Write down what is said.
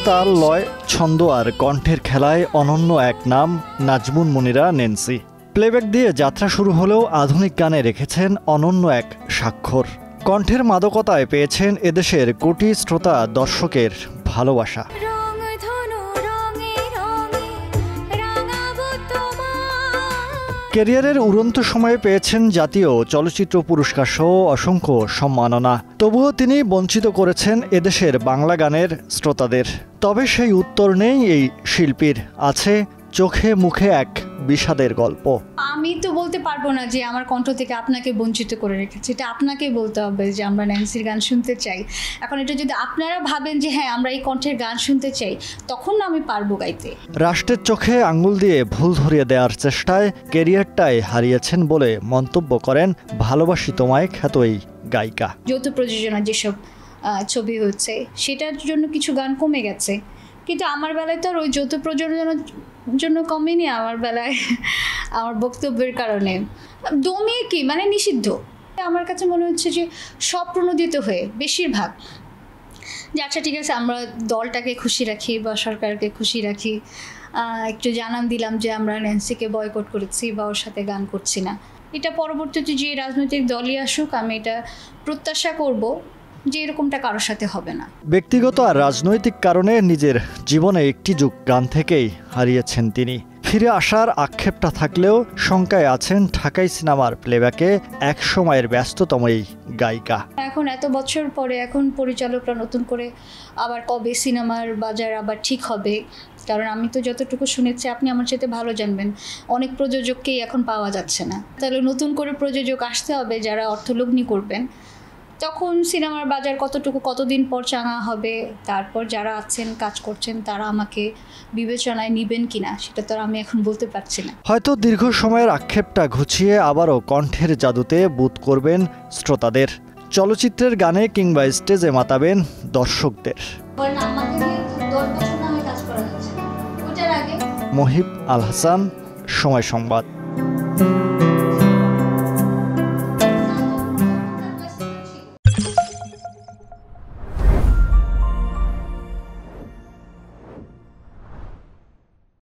তাল, লয়, ছন্দ আর কণ্ঠের খেলায় অনন্য এক নাম নাজমুন মুনিরা ন্যান্সি। প্লেব্যাক দিয়ে যাত্রা শুরু হলেও আধুনিক গানে রেখেছেন অনন্য এক স্বাক্ষর। কণ্ঠের মাদকতায় পেয়েছেন এদেশের কোটি শ্রোতা দর্শকের ভালোবাসা। ক্যারিয়ারের উড়ন্ত সময়ে পেয়েছেন জাতীয় চলচ্চিত্র পুরস্কার সহ অসংখ্য সম্মাননা। তবুও তিনি বঞ্চিত করেছেন এদেশের বাংলা গানের শ্রোতাদের। তবে সেই উত্তর নেই এই শিল্পীর, আছে চোখে মুখে এক বিষাদের গল্প। আমি তো বলতে পারবো না যে আমার কণ্ঠ থেকে আপনাকে বঞ্চিত করে রেখেছে, এটা আপনাকেই বলতে হবে যে আমরা ন্যান্সির গান শুনতে চাই। এখন এটা যদি আপনারা ভাবেন যে হ্যাঁ আমরা এই কণ্ঠের গান শুনতে চাই, তখন না আমি পারবো গাইতে। রাষ্ট্রের চোখে আঙ্গুল দিয়ে ভুল ধরিয়ে দেওয়ার চেষ্টায় ক্যারিয়ারটাই হারিয়েছেন বলে মন্তব্য করেন ভালোবাসি তোমায় খ্যাত এই গায়িকা। যৌথ প্রযোজনা যেসব ছবি হচ্ছে সেটার জন্য কিছু গান কমে গেছে, কিন্তু আমার বেলায় তো আর ওই যৌথ প্রযোজনার জন্য কমেনি। আমার বেলায় আমার বক্তব্যের কারণে দমিয়ে কি মানে নিষিদ্ধ। আমার কাছে মনে হচ্ছে যে স্বপ্রণোদিত হয়ে বেশিরভাগ যে আচ্ছা ঠিক আছে আমরা দলটাকে খুশি রাখি বা সরকারকে খুশি রাখি, একটু জানান দিলাম যে আমরা ন্যান্সিকে বয়কট করেছি বা ওর সাথে গান করছি না। এটা পরবর্তীতে যে রাজনৈতিক দলই আসুক আমি এটা প্রত্যাশা করব যে এরকমটা কারোর সাথে হবে না। ব্যক্তিগত আর রাজনৈতিক কারণে নিজের জীবনে একটি যুগ গান থেকেই হারিয়েছেন তিনি। ফিরে আসার আক্ষেপটা থাকলেও শঙ্কায় আছেন ঢাকাই সিনেমার প্লেব্যাকে এক সময়ের ব্যস্ততম এই গায়িকা। এখন এত বছর পরে এখন পরিচালকরা নতুন করে আবার কবে সিনেমার বাজার আবার ঠিক হবে, কারণ আমি তো যতটুকু শুনেছি, আপনি আমার সাথে ভালো জানবেন, অনেক প্রযোজককেই এখন পাওয়া যাচ্ছে না। তাহলে নতুন করে প্রযোজক আসতে হবে যারা অর্থলগ্নি করবেন। তখন সিনেমার বাজার কতদিন পর চাঙা হবে, তারপর যারা আছেন কাজ করছেন তারা আমাকে বিবেচনায় নিবেন কিনা সেটা তো আমি এখন বলতে পারছি না। হয়তো দীর্ঘ সময়ের আক্ষেপটা ঘুচিয়ে আবারও কণ্ঠের জাদুতে বুঁদ করবেন শ্রোতাদের, চলচ্চিত্রের গানে কিংবা স্টেজে মাতাবেন দর্শকদের। মহিব আল হাসান, সময় সংবাদ।